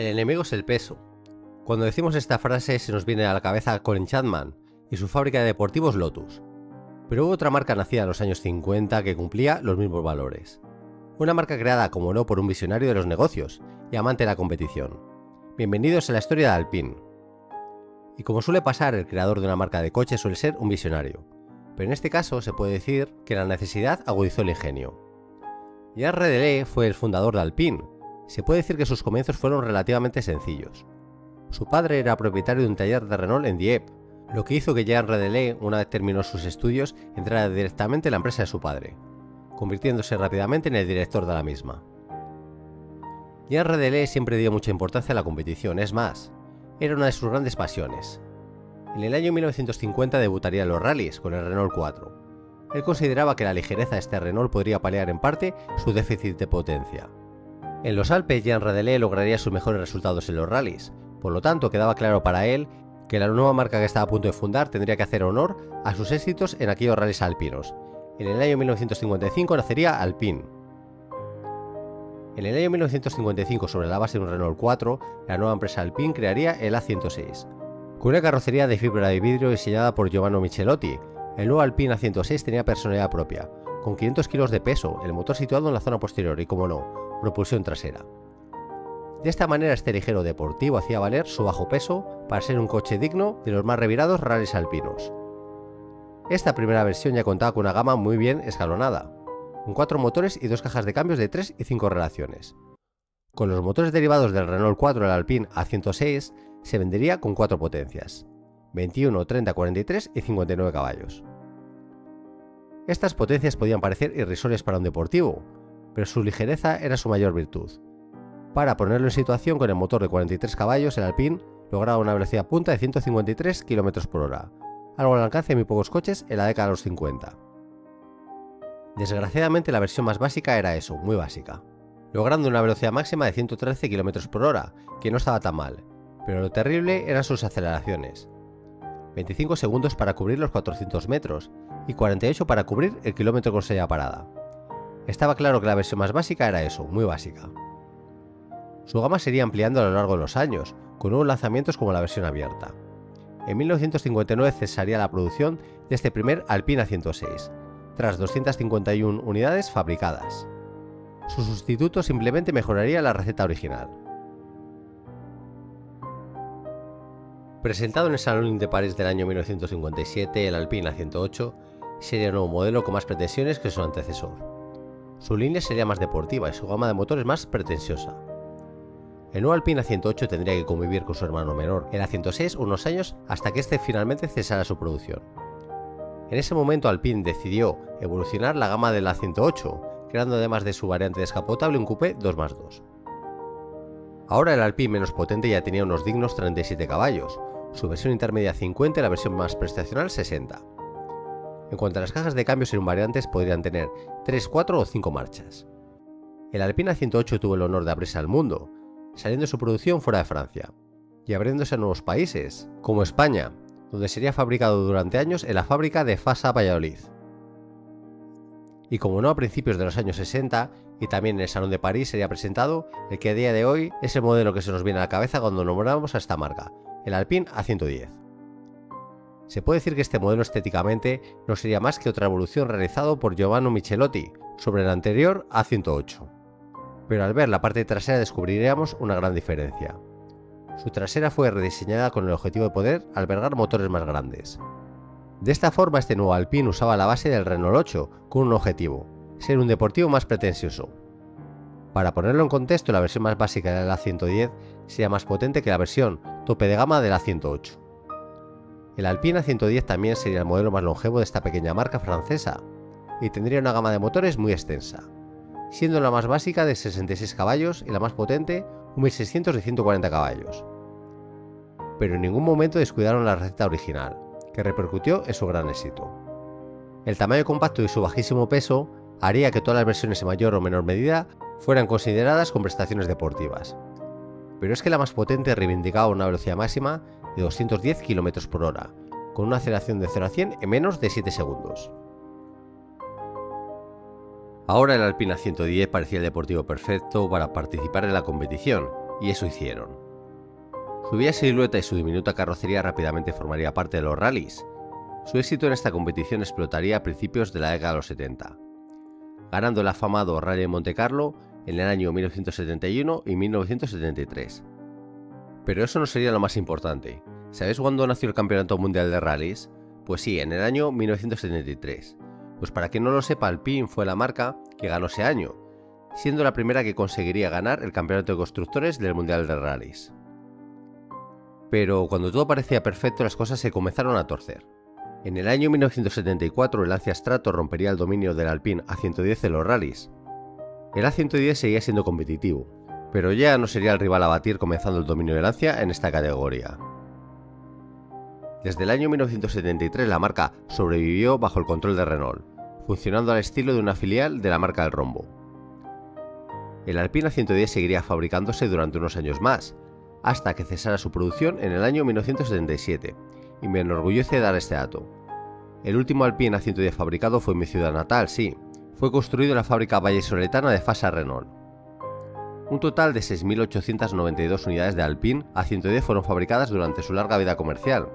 El enemigo es el peso. Cuando decimos esta frase se nos viene a la cabeza Colin Chapman y su fábrica de deportivos Lotus. Pero hubo otra marca nacida en los años 50 que cumplía los mismos valores. Una marca creada, como no, por un visionario de los negocios y amante de la competición. Bienvenidos a la historia de Alpine. Y como suele pasar, el creador de una marca de coches suele ser un visionario. Pero en este caso se puede decir que la necesidad agudizó el ingenio. Jean Redeler fue el fundador de Alpine. Se puede decir que sus comienzos fueron relativamente sencillos. Su padre era propietario de un taller de Renault en Dieppe, lo que hizo que Jean Redeler, una vez terminó sus estudios, entrara directamente en la empresa de su padre, convirtiéndose rápidamente en el director de la misma. Jean Redeler siempre dio mucha importancia a la competición, es más, era una de sus grandes pasiones. En el año 1950 debutaría en los rallies con el Renault 4. Él consideraba que la ligereza de este Renault podría paliar en parte su déficit de potencia. En los Alpes, Jean Redeler lograría sus mejores resultados en los rallies, por lo tanto quedaba claro para él que la nueva marca que estaba a punto de fundar tendría que hacer honor a sus éxitos en aquellos rallies alpinos. En el año 1955 nacería Alpine. En el año 1955, sobre la base de un Renault 4, la nueva empresa Alpine crearía el A106. Con una carrocería de fibra de vidrio diseñada por Giovanni Michelotti, el nuevo Alpine A106 tenía personalidad propia, con 500 kg de peso, el motor situado en la zona posterior y, como no, propulsión trasera. De esta manera este ligero deportivo hacía valer su bajo peso para ser un coche digno de los más revirados rallies alpinos. Esta primera versión ya contaba con una gama muy bien escalonada, con 4 motores y 2 cajas de cambios de 3 y 5 relaciones. Con los motores derivados del Renault 4 el Alpine A106 se vendería con 4 potencias, 21, 30, 43 y 59 caballos. Estas potencias podían parecer irrisorias para un deportivo, pero su ligereza era su mayor virtud. Para ponerlo en situación, con el motor de 43 caballos, el Alpine lograba una velocidad punta de 153 km/h, algo al alcance de muy pocos coches en la década de los 50. Desgraciadamente la versión más básica era eso, muy básica, logrando una velocidad máxima de 113 km/h, que no estaba tan mal, pero lo terrible eran sus aceleraciones. 25 segundos para cubrir los 400 metros y 48 para cubrir el kilómetro con sella parada. Estaba claro que la versión más básica era eso, muy básica. Su gama se iría ampliando a lo largo de los años, con nuevos lanzamientos como la versión abierta. En 1959 cesaría la producción de este primer Alpine A106, tras 251 unidades fabricadas. Su sustituto simplemente mejoraría la receta original. Presentado en el Salón de París del año 1957, el Alpine A108 sería un nuevo modelo con más pretensiones que su antecesor. Su línea sería más deportiva y su gama de motores más pretenciosa. El nuevo Alpine A108 tendría que convivir con su hermano menor, el A106, unos años hasta que este finalmente cesara su producción. En ese momento Alpine decidió evolucionar la gama del A108, creando además de su variante descapotable un coupé 2+2. Ahora el Alpine menos potente ya tenía unos dignos 37 caballos, su versión intermedia 50 y la versión más prestacional 60. En cuanto a las cajas de cambios en variantes podrían tener 3, 4 o 5 marchas. El Alpine A108 tuvo el honor de abrirse al mundo, saliendo su producción fuera de Francia, y abriéndose a nuevos países, como España, donde sería fabricado durante años en la fábrica de Fasa Valladolid. Y como no, a principios de los años 60, y también en el Salón de París sería presentado el que a día de hoy es el modelo que se nos viene a la cabeza cuando nombramos a esta marca, el Alpine A110. Se puede decir que este modelo estéticamente no sería más que otra evolución realizada por Giovanni Michelotti sobre el anterior A108. Pero al ver la parte trasera descubriríamos una gran diferencia. Su trasera fue rediseñada con el objetivo de poder albergar motores más grandes. De esta forma este nuevo Alpine usaba la base del Renault 8 con un objetivo, ser un deportivo más pretencioso. Para ponerlo en contexto, la versión más básica del A110 sería más potente que la versión tope de gama del A108. El Alpine A110 también sería el modelo más longevo de esta pequeña marca francesa y tendría una gama de motores muy extensa, siendo la más básica de 66 caballos y la más potente un 1600 de 140 caballos. Pero en ningún momento descuidaron la receta original, que repercutió en su gran éxito. El tamaño compacto y su bajísimo peso haría que todas las versiones en mayor o menor medida fueran consideradas con prestaciones deportivas. Pero es que la más potente reivindicaba una velocidad máxima de 210 km/h, con una aceleración de 0 a 100 en menos de 7 segundos. Ahora el Alpine A110 parecía el deportivo perfecto para participar en la competición, y eso hicieron. Su bella silueta y su diminuta carrocería rápidamente formaría parte de los rallies. Su éxito en esta competición explotaría a principios de la década de los 70, ganando el afamado Rally de Monte Carlo en el año 1971 y 1973. Pero eso no sería lo más importante. ¿Sabéis cuándo nació el Campeonato Mundial de Rallys? Pues sí, en el año 1973. Pues para quien no lo sepa, Alpine fue la marca que ganó ese año, siendo la primera que conseguiría ganar el Campeonato de Constructores del Mundial de Rallys. Pero cuando todo parecía perfecto, las cosas se comenzaron a torcer. En el año 1974 el Lancia Stratos rompería el dominio del Alpine A110 en los rallies. El A110 seguía siendo competitivo, pero ya no sería el rival a batir comenzando el dominio de Lancia en esta categoría. Desde el año 1973 la marca sobrevivió bajo el control de Renault, funcionando al estilo de una filial de la marca del rombo. El Alpine A110 seguiría fabricándose durante unos años más, hasta que cesara su producción en el año 1977, y me enorgullece dar este dato. El último Alpine A110 fabricado fue en mi ciudad natal, sí, fue construido en la fábrica vallisoletana de Fasa Renault. Un total de 6.892 unidades de Alpine A110 fueron fabricadas durante su larga vida comercial,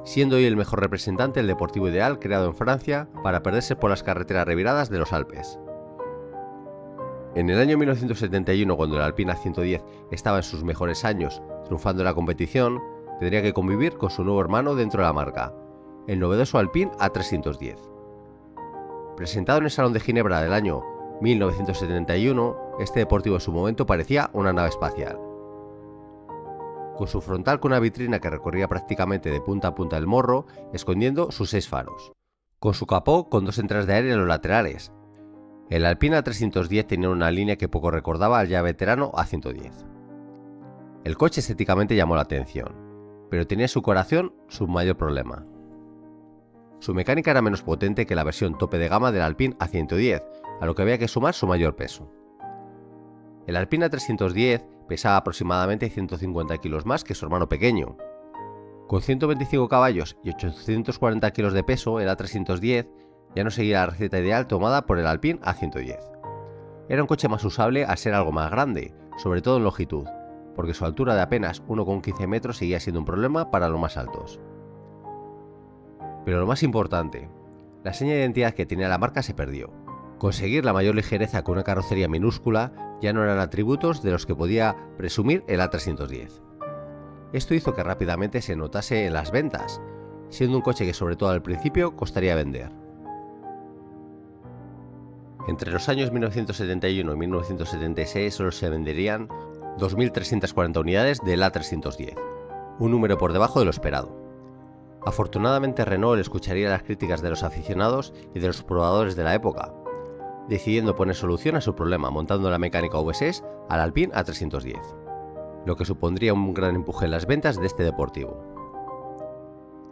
siendo hoy el mejor representante el deportivo ideal creado en Francia para perderse por las carreteras reviradas de los Alpes. En el año 1971, cuando el Alpine A110 estaba en sus mejores años, triunfando en la competición, tendría que convivir con su nuevo hermano dentro de la marca, el novedoso Alpine A310. Presentado en el Salón de Ginebra del año 1971, este deportivo en su momento parecía una nave espacial. Con su frontal con una vitrina que recorría prácticamente de punta a punta del morro, escondiendo sus 6 faros. Con su capó con 2 entradas de aire en los laterales. El Alpine A310 tenía una línea que poco recordaba al ya veterano A110. El coche estéticamente llamó la atención, pero tenía en su corazón su mayor problema. Su mecánica era menos potente que la versión tope de gama del Alpine A110, a lo que había que sumar su mayor peso. El Alpine A310 pesaba aproximadamente 150 kilos más que su hermano pequeño. Con 125 caballos y 840 kilos de peso, el A310 ya no seguía la receta ideal tomada por el Alpine A110. Era un coche más usable al ser algo más grande, sobre todo en longitud, porque su altura de apenas 1,15 metros seguía siendo un problema para los más altos. Pero lo más importante, la seña de identidad que tenía la marca se perdió. Conseguir la mayor ligereza con una carrocería minúscula ya no eran atributos de los que podía presumir el A310. Esto hizo que rápidamente se notase en las ventas, siendo un coche que sobre todo al principio costaría vender. Entre los años 1971 y 1976 solo se venderían 2.340 unidades del A310, un número por debajo de lo esperado. Afortunadamente Renault escucharía las críticas de los aficionados y de los probadores de la época, decidiendo poner solución a su problema montando la mecánica V6 al Alpine A310, lo que supondría un gran empuje en las ventas de este deportivo.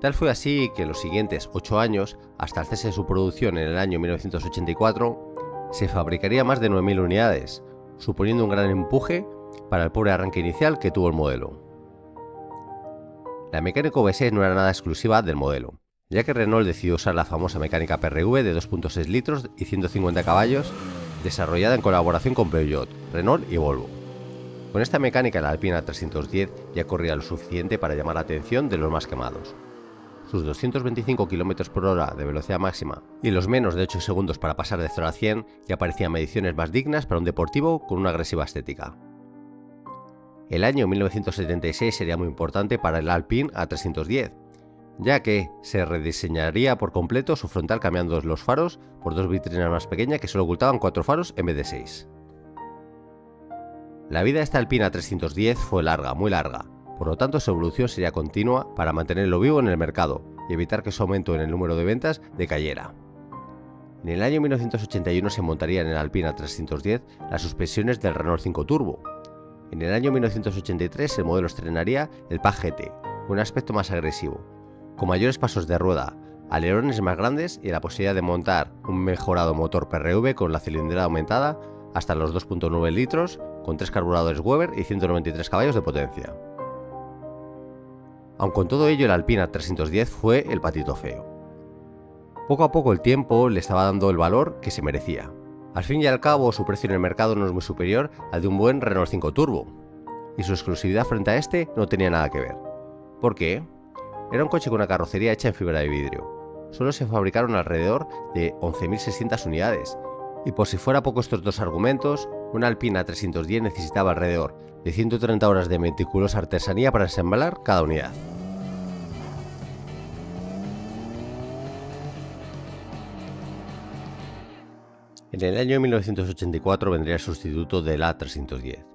Tal fue así que en los siguientes 8 años, hasta el cese de su producción en el año 1984, se fabricaría más de 9.000 unidades, suponiendo un gran empuje para el pobre arranque inicial que tuvo el modelo. La mecánica V6 no era nada exclusiva del modelo, ya que Renault decidió usar la famosa mecánica PRV de 2.6 litros y 150 caballos, desarrollada en colaboración con Peugeot, Renault y Volvo. Con esta mecánica el Alpine A310 ya corría lo suficiente para llamar la atención de los más quemados. Sus 225 km por hora de velocidad máxima y los menos de 8 segundos para pasar de 0 a 100 ya parecían mediciones más dignas para un deportivo con una agresiva estética. El año 1976 sería muy importante para el Alpine A310, ya que se rediseñaría por completo su frontal cambiando los faros por 2 vitrinas más pequeñas que solo ocultaban 4 faros en vez de 6. La vida de este Alpine A310 fue larga, muy larga, por lo tanto su evolución sería continua para mantenerlo vivo en el mercado y evitar que su aumento en el número de ventas decayera. En el año 1981 se montarían en el Alpine A310 las suspensiones del Renault 5 Turbo. En el año 1983 el modelo estrenaría el PAC GT, con un aspecto más agresivo, con mayores pasos de rueda, alerones más grandes y la posibilidad de montar un mejorado motor PRV con la cilindrada aumentada hasta los 2.9 litros, con 3 carburadores Weber y 193 caballos de potencia. Aun con todo ello, el Alpine A310 fue el patito feo. Poco a poco el tiempo le estaba dando el valor que se merecía. Al fin y al cabo, su precio en el mercado no es muy superior al de un buen Renault 5 Turbo. y su exclusividad frente a este no tenía nada que ver. ¿Por qué? Era un coche con una carrocería hecha en fibra de vidrio. Solo se fabricaron alrededor de 11.600 unidades, y por si fuera poco estos dos argumentos, una Alpine A310 necesitaba alrededor de 130 horas de meticulosa artesanía para ensamblar cada unidad. En el año 1984 vendría el sustituto del A310,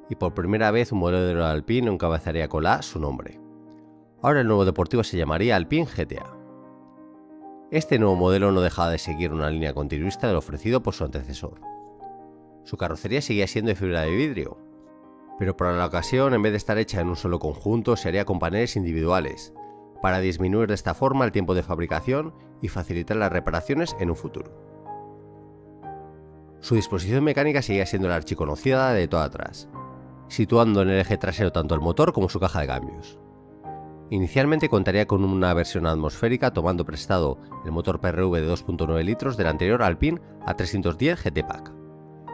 y por primera vez un modelo de la Alpine encabezaría con la A su nombre. Ahora el nuevo deportivo se llamaría Alpine GTA. Este nuevo modelo no dejaba de seguir una línea continuista de lo ofrecido por su antecesor. Su carrocería seguía siendo de fibra de vidrio, pero para la ocasión, en vez de estar hecha en un solo conjunto, se haría con paneles individuales, para disminuir de esta forma el tiempo de fabricación y facilitar las reparaciones en un futuro. Su disposición mecánica seguía siendo la archiconocida de todo atrás, situando en el eje trasero tanto el motor como su caja de cambios. Inicialmente contaría con una versión atmosférica tomando prestado el motor PRV de 2.9 litros del anterior Alpine A310 GT Pack,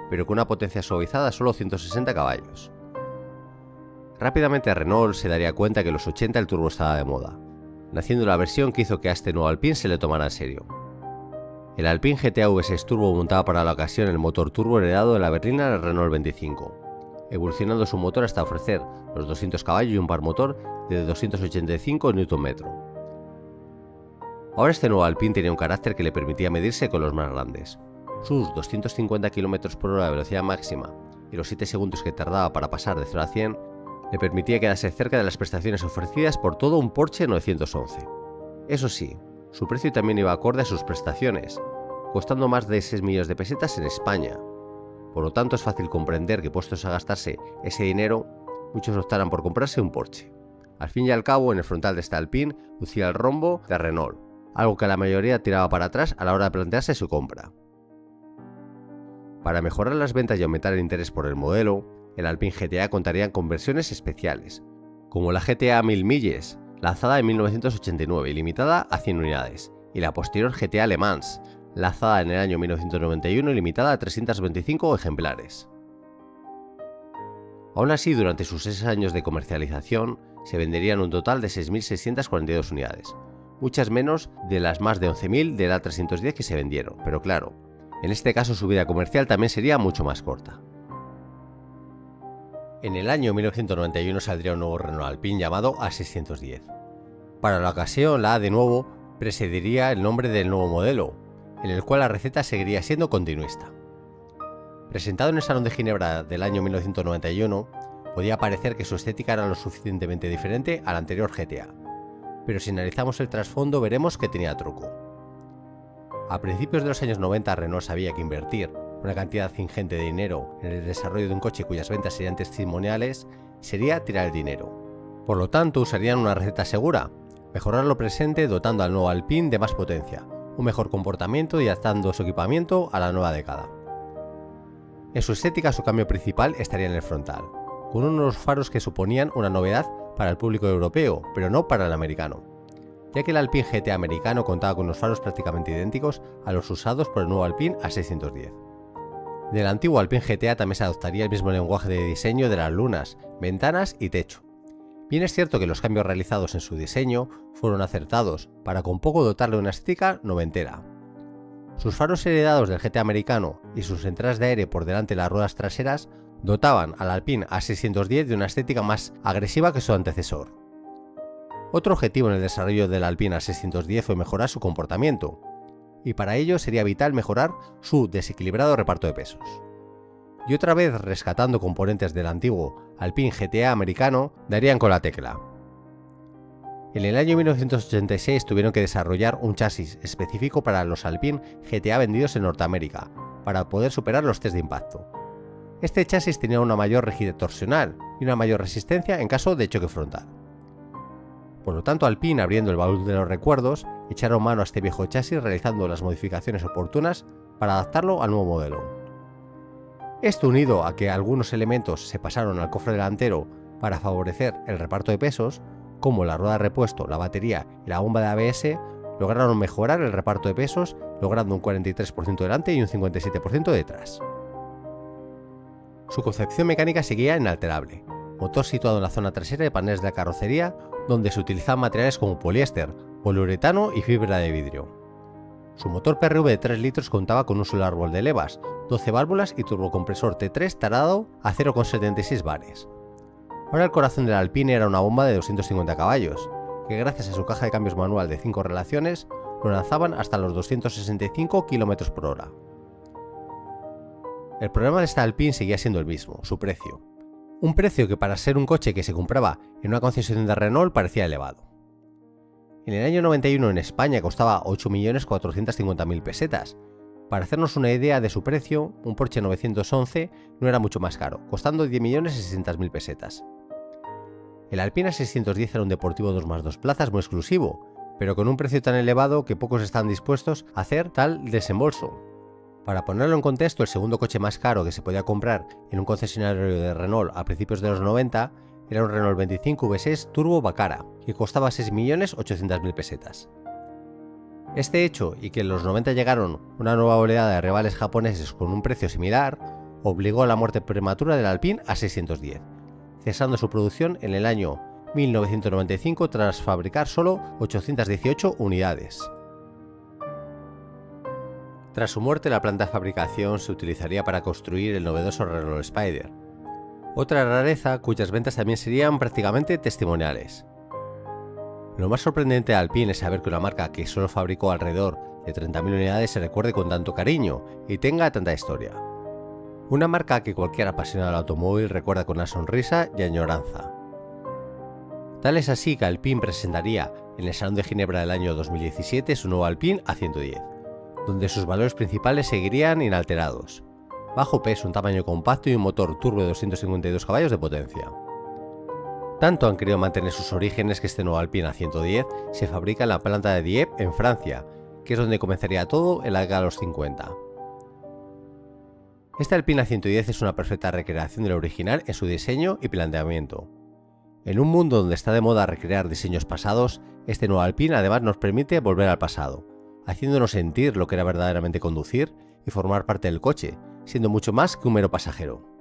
pero con una potencia suavizada a solo 160 caballos. Rápidamente Renault se daría cuenta que en los 80 el turbo estaba de moda, naciendo la versión que hizo que a este nuevo Alpine se le tomara en serio. El Alpine GTA V6 Turbo montaba para la ocasión el motor turbo heredado de la berlina del Renault 25, evolucionando su motor hasta ofrecer los 200 caballos y un par motor de 285 Nm. Ahora este nuevo Alpine tenía un carácter que le permitía medirse con los más grandes. Sus 250 km/h de velocidad máxima y los 7 segundos que tardaba para pasar de 0 a 100 le permitía quedarse cerca de las prestaciones ofrecidas por todo un Porsche 911. Eso sí, su precio también iba acorde a sus prestaciones, costando más de 6 millones de pesetas en España. Por lo tanto, es fácil comprender que puestos a gastarse ese dinero, muchos optaran por comprarse un Porsche. Al fin y al cabo, en el frontal de esta Alpine lucía el rombo de Renault, algo que la mayoría tiraba para atrás a la hora de plantearse su compra. Para mejorar las ventas y aumentar el interés por el modelo, el Alpine GTA contaría con versiones especiales, como la GTA 1000 milles, lanzada en 1989 y limitada a 100 unidades, y la posterior GTA Le Mans, lanzada en el año 1991 y limitada a 325 ejemplares. Aún así, durante sus 6 años de comercialización, se venderían un total de 6.642 unidades, muchas menos de las más de 11.000 del A310 que se vendieron, pero claro, en este caso su vida comercial también sería mucho más corta. En el año 1991 saldría un nuevo Renault Alpine llamado A610. Para la ocasión, la A de nuevo precedería el nombre del nuevo modelo, en el cual la receta seguiría siendo continuista. Presentado en el Salón de Ginebra del año 1991, podía parecer que su estética era lo suficientemente diferente al anterior GTA, pero si analizamos el trasfondo veremos que tenía truco. A principios de los años 90 Renault sabía que invertir una cantidad ingente de dinero en el desarrollo de un coche cuyas ventas serían testimoniales sería tirar el dinero. Por lo tanto, usarían una receta segura: mejorar lo presente dotando al nuevo Alpine de más potencia, un mejor comportamiento y adaptando su equipamiento a la nueva década. En su estética, su cambio principal estaría en el frontal, con unos faros que suponían una novedad para el público europeo, pero no para el americano, ya que el Alpine GT americano contaba con unos faros prácticamente idénticos a los usados por el nuevo Alpine A610. Del antiguo Alpine GTA también se adoptaría el mismo lenguaje de diseño de las lunas, ventanas y techo. Bien es cierto que los cambios realizados en su diseño fueron acertados para con poco dotarle una estética noventera. Sus faros heredados del GT americano y sus entradas de aire por delante de las ruedas traseras dotaban al Alpine A610 de una estética más agresiva que su antecesor. Otro objetivo en el desarrollo del Alpine A610 fue mejorar su comportamiento, y para ello sería vital mejorar su desequilibrado reparto de pesos. Y otra vez rescatando componentes del antiguo Alpine GTA americano, darían con la tecla. En el año 1986 tuvieron que desarrollar un chasis específico para los Alpine GTA vendidos en Norteamérica, para poder superar los test de impacto. Este chasis tenía una mayor rigidez torsional y una mayor resistencia en caso de choque frontal. Por lo tanto, Alpine, abriendo el baúl de los recuerdos, echaron mano a este viejo chasis realizando las modificaciones oportunas para adaptarlo al nuevo modelo. Esto, unido a que algunos elementos se pasaron al cofre delantero para favorecer el reparto de pesos, como la rueda de repuesto, la batería y la bomba de ABS, lograron mejorar el reparto de pesos, logrando un 43% delante y un 57% detrás. Su concepción mecánica seguía inalterable, motor situado en la zona trasera y paneles de la carrocería, donde se utilizaban materiales como poliéster, poliuretano y fibra de vidrio. Su motor PRV de 3 litros contaba con un solo árbol de levas, 12 válvulas y turbocompresor T3 tarado a 0,76 bares. Ahora el corazón del Alpine era una bomba de 250 caballos, que gracias a su caja de cambios manual de 5 relaciones, lo lanzaban hasta los 265 km por hora. El problema de esta Alpine seguía siendo el mismo, su precio. Un precio que para ser un coche que se compraba en una concesionaria de Renault parecía elevado. En el año 91 en España costaba 8.450.000 pesetas. Para hacernos una idea de su precio, un Porsche 911 no era mucho más caro, costando 10.600.000 pesetas. El Alpine A610 era un deportivo 2+2 plazas muy exclusivo, pero con un precio tan elevado que pocos están dispuestos a hacer tal desembolso. Para ponerlo en contexto, el segundo coche más caro que se podía comprar en un concesionario de Renault a principios de los 90 era un Renault 25 V6 Turbo Bacara, que costaba 6.800.000 pesetas. Este hecho, y que en los 90 llegaron una nueva oleada de rivales japoneses con un precio similar, obligó a la muerte prematura del Alpine A610, cesando su producción en el año 1995 tras fabricar solo 818 unidades. Tras su muerte, la planta de fabricación se utilizaría para construir el novedoso Renault Spider, otra rareza cuyas ventas también serían prácticamente testimoniales. Lo más sorprendente de Alpine es saber que una marca que solo fabricó alrededor de 30.000 unidades se recuerde con tanto cariño y tenga tanta historia. Una marca que cualquier apasionado del automóvil recuerda con una sonrisa y añoranza. Tal es así que Alpine presentaría en el Salón de Ginebra del año 2017 su nuevo Alpine A110, donde sus valores principales seguirían inalterados: bajo peso, un tamaño compacto y un motor turbo de 252 caballos de potencia. Tanto han querido mantener sus orígenes que este nuevo Alpine A110 se fabrica en la planta de Dieppe, en Francia, que es donde comenzaría todo en la década de los 50. Este Alpine A110 es una perfecta recreación del original en su diseño y planteamiento. En un mundo donde está de moda recrear diseños pasados, este nuevo Alpine además nos permite volver al pasado, haciéndonos sentir lo que era verdaderamente conducir y formar parte del coche, siendo mucho más que un mero pasajero.